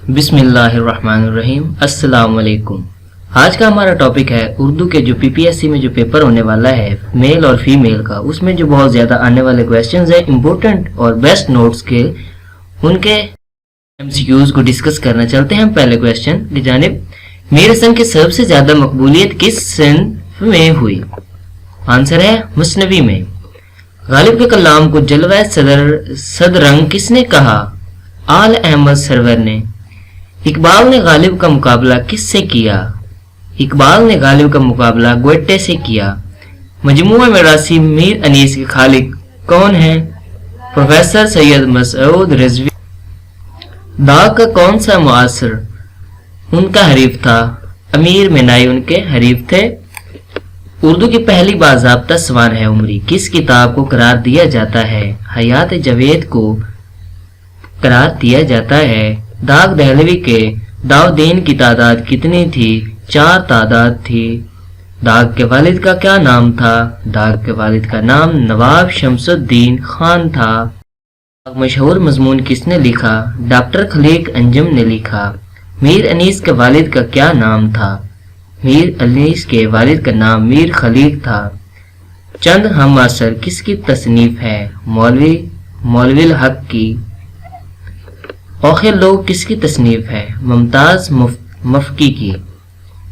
بسم اللہ الرحمن الرحیم۔ السلام علیکم۔ آج کا ہمارا ٹاپک ہے اردو کے جو PPSC میں جو پیپر ہونے والا ہے میل اور فیمیل کا، اس میں جو بہت زیادہ آنے والے کویسچنز ہیں امپورٹنٹ اور بیسٹ نوٹس کے، ان کے MCQs کو ڈسکس کرنا چلتے ہیں ہم پہلے کویسچن کی جانب۔ میرے سنگ کی سب سے زیادہ مقبولیت کس صنف میں ہوئی؟ آنسر ہے مثنوی میں۔ غالب کے کلام کو جلوہ صدرنگ کس نے کہا؟ آل احمد سرور نے۔ اقبال نے غالب کا مقابلہ کس سے کیا؟ اقبال نے غالب کا مقابلہ گوئٹے سے کیا۔ مجموعہ میراثی میر انیس کے خالق کون ہیں؟ پروفیسر سید مسعود رضوی۔ داغ کا کون سا معاصر ان کا حریف تھا؟ امیر مینائی ان کے حریف تھے۔ اردو کی پہلی باضابطہ سوانح عمری کس کتاب کو قرار دیا جاتا ہے؟ حیات جاوید کو قرار دیا جاتا ہے۔ داغ دہلوی کے داودین کی تعداد کتنی تھی؟ 4 تعداد تھی۔ داغ کے والد کا کیا نام تھا؟ داغ کے والد کا نام نواب شمس الدین خان تھا۔ مشہور مضمون کس نے لکھا؟ ڈاکٹر خلیق انجم نے لکھا۔ میر انیس کے والد کا کیا نام تھا؟ میر انیس کے والد کا نام میر خلیق تھا۔ چند ہم عصر کس کی تصنیف ہے؟ مولوی الحق کی۔ اوکھے لوگ کس کی تصنیف ہے؟ ممتاز مفکی کی۔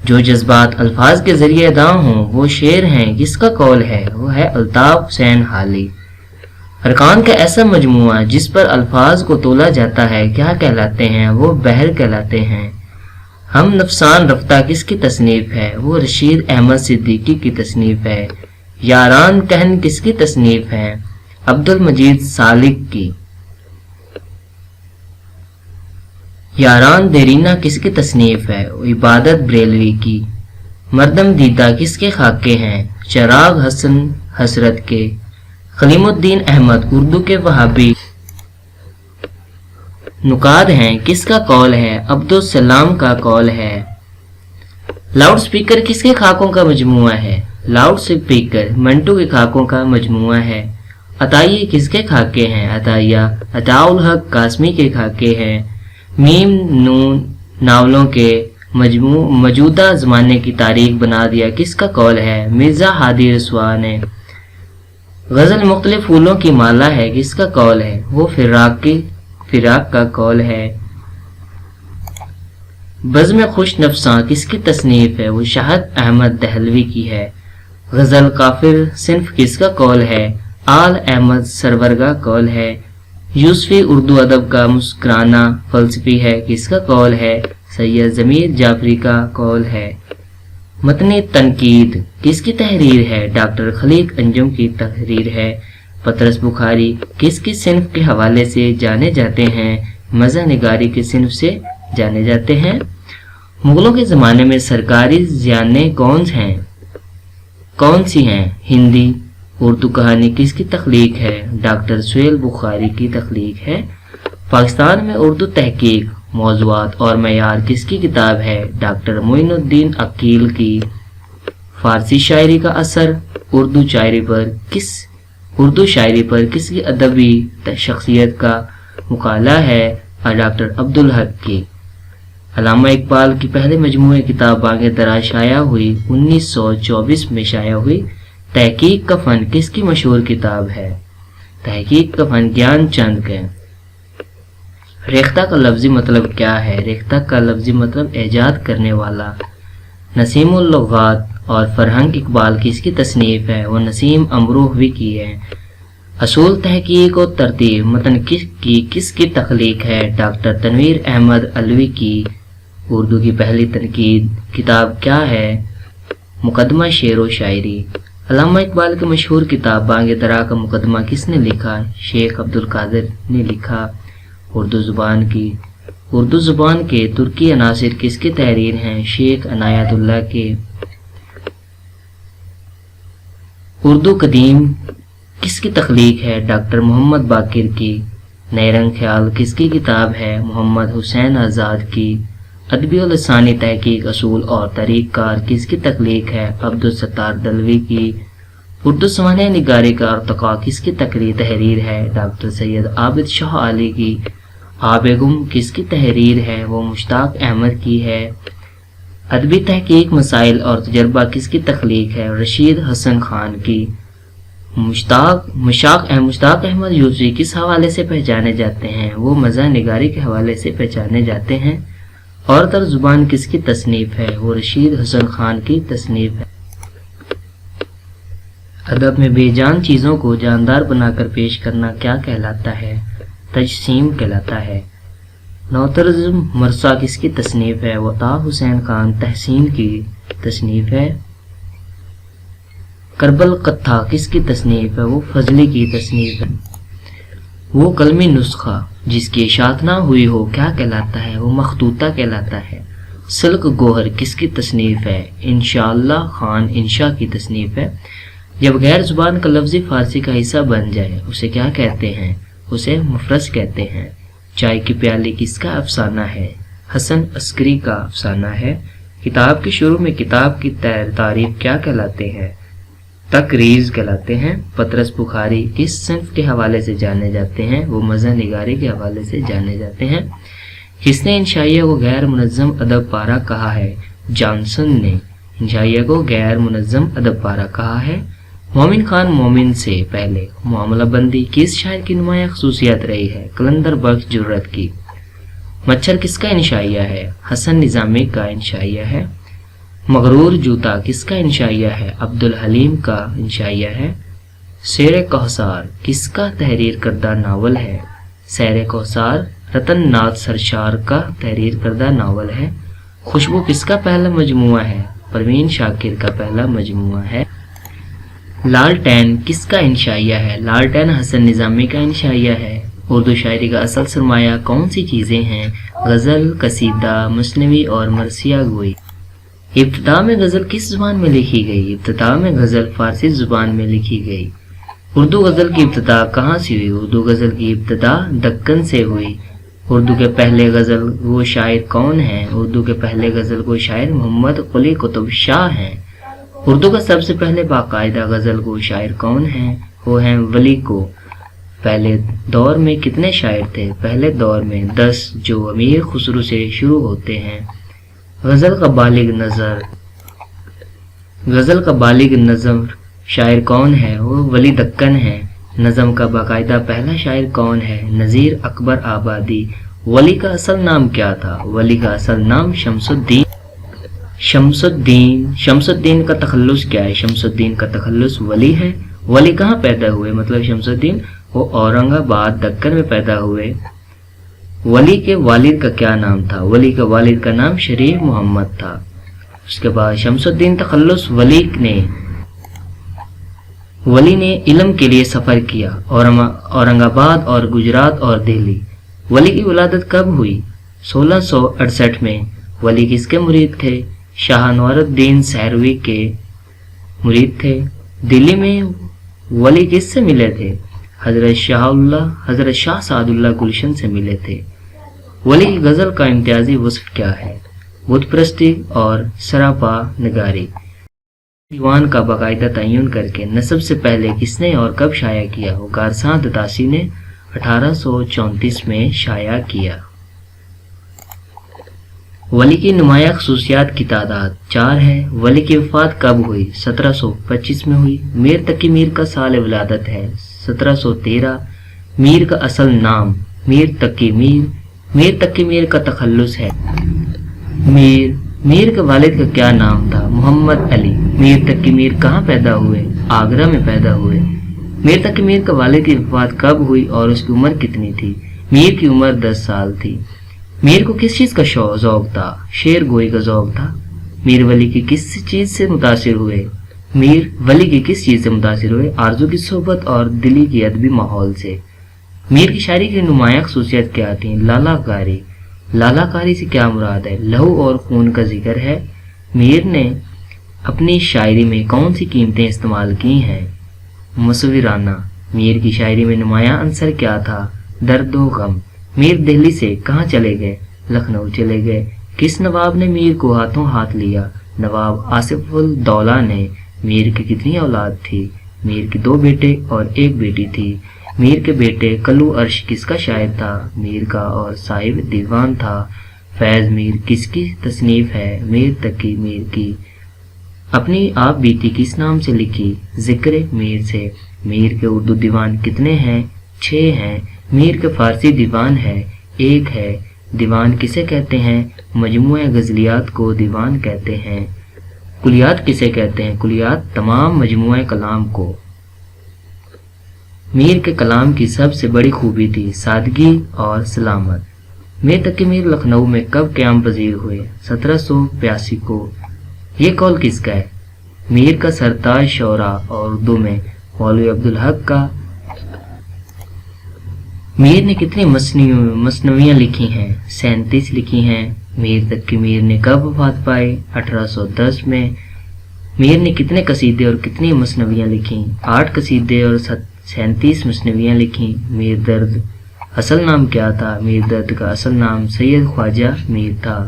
جو جذبات الفاظ کے ذریعے ادا ہوں وہ شعر ہیں، کس کا قول ہے؟ وہ ہے الطاف حسین حالی۔ ارکان کا ایسا مجموعہ جس پر الفاظ کو تولا جاتا ہے کیا کہلاتے ہیں؟ وہ بحر کہلاتے ہیں۔ ہم نفسان رفتہ کس کی تصنیف ہے؟ وہ رشید احمد صدیقی کی تصنیف ہے۔ یاران کہن کس کی تصنیف ہے؟ عبد المجید سالک کی۔ یاران دیرینہ کس کی تصنیف ہے؟ عبادت بریلوی کی۔ مردم دیدہ کس کے خاکے ہیں؟ چراغ حسن حسرت کے۔ خلیم الدین احمد اردو کے وہابی نقاد ہیں، کس کا قول ہے؟ عبدالسلام کا قول ہے۔ لاؤڈ سپیکر کس کے خاکوں کا مجموعہ ہے؟ لاؤڈ سپیکر منٹو کے خاکوں کا مجموعہ ہے۔ عطائیہ کس کے خاکے ہیں؟ عطائیہ عطاء الحق قاسمی کے خاکے ہیں۔ میم نون ناولوں کے موجودہ زمانے کی تاریخ بنا دیا، کس کا قول ہے؟ مرزا ہادی رسوا نے۔ غزل مختلف پھولوں کی مالا ہے، کس کا قول ہے؟ وہ فراق کا قول ہے۔ بزم خوش نفساں کس کی تصنیف ہے؟ وہ شاہد احمد دہلوی کی ہے۔ غزل کافر صنف کس کا قول ہے؟ آل احمد سرور کا قول ہے۔ یوسفی اردو ادب کا مسکرانہ فلسفی ہے، کس کا قول ہے؟ سید ضمیر جعفری کا قول ہے۔ متنی تنقید کس کی تحریر ہے؟ ڈاکٹر خلیق انجم کی تحریر ہے۔ پطرس بخاری کس کی صنف کے حوالے سے جانے جاتے ہیں؟ مزہ نگاری کے صنف سے جانے جاتے ہیں۔ مغلوں کے زمانے میں سرکاری زیانیں کون سی ہیں؟ ہندی۔ اردو کہانی کس کی تخلیق ہے؟ ڈاکٹر سہیل بخاری کی تخلیق ہے۔ پاکستان میں اردو تحقیق، موضوعات اور معیار کس کی کتاب ہے؟ ڈاکٹر معین الدین عقیل کی۔ فارسی شاعری کا اثر اردو شاعری پر کس کی ادبی شخصیت کا مقالہ ہے؟ ڈاکٹر عبدالحق کی۔ علامہ اقبال کی پہلے مجموعہ کتاب بانگ درا شائع ہوئی 1924 میں شائع ہوئی۔ تحقیق کا فن کس کی مشہور کتاب ہے؟ تحقیق کا فن گیان چند کے۔ ریختہ کا لفظی مطلب کیا ہے؟ ریختہ کا لفظی مطلب ایجاد کرنے والا۔ نسیم اللغات اور فرہنگ اقبال کس کی تصنیف ہے؟ وہ نسیم امروہوی کی ہے۔ اصول تحقیق و ترتیب متن کس کی تخلیق ہے؟ ڈاکٹر تنویر احمد علوی کی۔ اردو کی پہلی تنقید کتاب کیا ہے؟ مقدمہ شعر و شاعری۔ علامہ اقبال کی مشہور کتاب بانگ درا کا مقدمہ کس نے لکھا؟ شیخ عبدالقادر نے لکھا۔ اردو زبان کے ترکی عناصر کس کی تحریر ہیں؟ شیخ عنایت اللہ کے۔ اردو قدیم کس کی تخلیق ہے؟ ڈاکٹر محمد باقر کی۔ نئے رنگ خیال کس کی کتاب ہے؟ محمد حسین آزاد کی۔ ادبی و لسانی تحقیق اصول اور طریق کار کس کی تخلیق ہے؟ عبدالستار دلوی کی۔ اردو سوانح نگاری کا ارتقاء کس کی تحریر ہے؟ ڈاکٹر سید عابد شاہ علی کی۔ آب گم کس کی تحریر ہے؟ وہ مشتاق احمد کی ہے۔ ادبی تحقیق، مسائل اور تجربہ کس کی تخلیق ہے؟ رشید حسن خان کی۔ مشتاق احمد یوسفی کس حوالے سے پہچانے جاتے ہیں؟ وہ مزاح نگاری کے حوالے سے پہچانے جاتے ہیں۔ اور طرز زبان کس کی تصنیف ہے؟ وہ رشید حسن خان کی تصنیف ہے۔ ادب میں بے جان چیزوں کو جاندار بنا کر پیش کرنا کیا کہلاتا ہے؟ تجسیم کہلاتا ہے۔ نوطرز مرثا کس کی تصنیف ہے؟ وہ طه حسین خان تحسین کی تصنیف ہے۔ کربل قطع کس کی تصنیف ہے؟ وہ فضلی کی تصنیف ہے۔ وہ قلمی نسخہ جس کی اشاعت نہ ہوئی ہو کیا کہلاتا ہے؟ وہ مخطوطہ کہلاتا ہے۔ سلک گوہر کس کی تصنیف ہے؟ انشاءاللہ خان انشا کی تصنیف ہے۔ جب غیر زبان کا لفظی فارسی کا حصہ بن جائے اسے کیا کہتے ہیں؟ اسے مفرس کہتے ہیں۔ چائے کی پیالی کس کا افسانہ ہے؟ حسن عسکری کا افسانہ ہے۔ کتاب کے شروع میں کتاب کی تعریف کیا کہلاتے ہیں؟ تقریض کہلاتے ہیں۔ پطرس بخاری کس صنف کے حوالے سے جانے جاتے ہیں؟ وہ مزاح نگاری کے حوالے سے جانے جاتے ہیں۔ کس نے انشائیہ کو غیر منظم ادب پارہ کہا ہے؟ جانسن نے انشائیہ کو غیر منظم ادب پارہ کہا ہے۔ مومن خان مومن سے پہلے معاملہ بندی کس شاعر کی نمایاں خصوصیت رہی ہے؟ قلندر بخش جرت کی۔ مچھر کس کا انشائیہ ہے؟ حسن نظامی کا انشائیہ ہے۔ مغرور جوتا کس کا انشائیہ ہے؟ عبدالحلیم کا انشائیہ ہے۔ سیر کوثر کس کا تحریر کردہ ناول ہے؟ سیر کوثر رتن ناتھ سرشار کا تحریر کردہ ناول ہے۔ خوشبو کس کا پہلا مجموعہ ہے؟ پروین شاکر کا پہلا مجموعہ ہے۔ لالٹین کس کا انشائیہ ہے؟ لالٹین حسن نظامی کا انشائیہ ہے۔ اردو شاعری کا اصل سرمایہ کون سی چیزیں ہیں؟ غزل، قصیدہ، مثنوی اور مرثیہ گوئی۔ ابتدا میں غزل کس زبان میں لکھی گئی؟ ابتدا میں غزل فارسی زبان میں لکھی گئی۔ اردو غزل کی ابتدا کہاں سے ہوئی؟ اردو غزل کی ابتدا دکن سے ہوئی۔ اردو کے پہلے غزل گو شاعر کون ہیں؟ اردو کے پہلے غزل گو شاعر محمد قلی قطب شاہ ہیں۔ اردو کا سب سے پہلے باقاعدہ غزل گو شاعر کون ہیں؟ وہ ہیں ولی کو۔ پہلے دور میں کتنے شاعر تھے؟ پہلے دور میں 10 جو امیر خسرو سے شروع ہوتے ہیں۔ غزل کا بالغ نظم شاعر کون ہے؟ وہ ولی دکن ہے۔ نظم کا باقاعدہ پہلا شاعر کون ہے؟ نذیر اکبر آبادی۔ ولی کا اصل نام کیا تھا؟ ولی کا اصل نام شمس الدین کا تخلص کیا ہے؟ شمس الدین کا تخلص ولی ہے۔ ولی کہاں پیدا ہوئے؟ مطلب شمس الدین وہ اورنگ آباد دکن میں پیدا ہوئے۔ ولی کے والد کا کیا نام تھا؟ ولی کا والد کا نام شریف محمد تھا۔ اس کے بعد شمس الدین تخلص ولی نے علم کے لیے سفر کیا اورنگ آباد اور گجرات اور دہلی۔ ولی کی ولادت کب ہوئی؟ 1668 میں۔ ولی کس کے مرید تھے؟ شاہ نور الدین سہروی کے مرید تھے۔ دلی میں ولی کس سے ملے تھے؟ حضرت شاہ سعد اللہ گلشن سے ملے تھے۔ ولی کی غزل کا امتیازی وصف کیا ہے؟ بت پرستی اور سراپا نگاری۔ دیوان کا باقاعدہ تعین کر کے نسب سے پہلے کس نے اور کب شائع کیا؟ وقارساں دتاسی نے 1834 میں شائع کیا۔ ولی کی نمایاں خصوصیات کی تعداد 4 ہے۔ ولی کی وفات کب ہوئی؟ 1725 میں ہوئی۔ میر تقی میر کا سال ولادت ہے 1713۔ میر کا اصل نام میر تقی میر کا تخلص ہے میر کے والد کا کیا نام تھا؟ محمد علی۔ میر تقی میر کہاں پیدا ہوئے؟ آگرہ میں پیدا ہوئے۔ میر تقی میر کے والد کی وفات کب ہوئی اور اس کی عمر کتنی تھی؟ میر کی عمر 10 سال تھی۔ میر کو کس چیز کا ذوق تھا؟ شعر گوئی کا ذوق تھا۔ میر ولی کی کس چیز سے متاثر ہوئے؟ میر ولی کی کس چیز سے متاثر ہوئے؟ آرزو کی صحبت اور دلی کی ادبی ماحول سے۔ میر کی شاعری کی نمایاں خصوصیت کیا تھی؟ لالا کاری۔ لالا کاری سے کیا مراد ہے؟ لہو اور خون کا ذکر ہے۔ میر نے اپنی شاعری میں کون سی قیمتیں استعمال کی ہیں؟ مصورانہ۔ میر کی شاعری میں نمایاں عنصر کیا تھا؟ درد و غم۔ میر دہلی سے کہاں چلے گئے؟ لکھنؤ چلے گئے۔ کس نواب نے میر کو ہاتھوں ہاتھ لیا؟ نواب آصف الدولہ نے۔ میر کی کتنی اولاد تھی؟ میر کی 2 بیٹے اور 1 بیٹی تھی۔ میر کے بیٹے کلو ارش کس کا شاعر تھا؟ میر کا اور صاحب دیوان تھا۔ فیض میر کس کی تصنیف ہے؟ میر تقی میر کی۔ اپنی آپ بیتی کس نام سے لکھی؟ ذکر میر سے۔ میر کے اردو دیوان کتنے ہیں؟ 6 ہیں۔ میر کے فارسی دیوان ہے؟ 1 ہے۔ دیوان کسے کہتے ہیں؟ مجموعہ غزلیات کو دیوان کہتے ہیں۔ کلیات کسے کہتے ہیں؟ کلیات تمام مجموعہ کلام کو۔ میر کے کلام کی سب سے بڑی خوبی تھی سادگی اور سلامت۔ میر تقی میر لکھنؤ میں کب قیام پذیر ہوئے؟ 1782 کو۔ یہ قول کس کا ہے؟ میر کا سرتاج شعراء اور اردو میں مولوی عبدالحق کا۔ میر نے کتنی مثنویاں لکھی ہیں؟ 37 لکھی ہیں۔ میر تقی میر نے کب وفات پائی؟ 1810 میں۔ میر نے کتنے قصیدے اور کتنی مثنویاں لکھیں؟ 8 قصیدے اور 37 مثنویاں لکھیں۔ میر درد اصل نام کیا تھا؟ میر درد کا اصل نام سید خواجہ میر تھا۔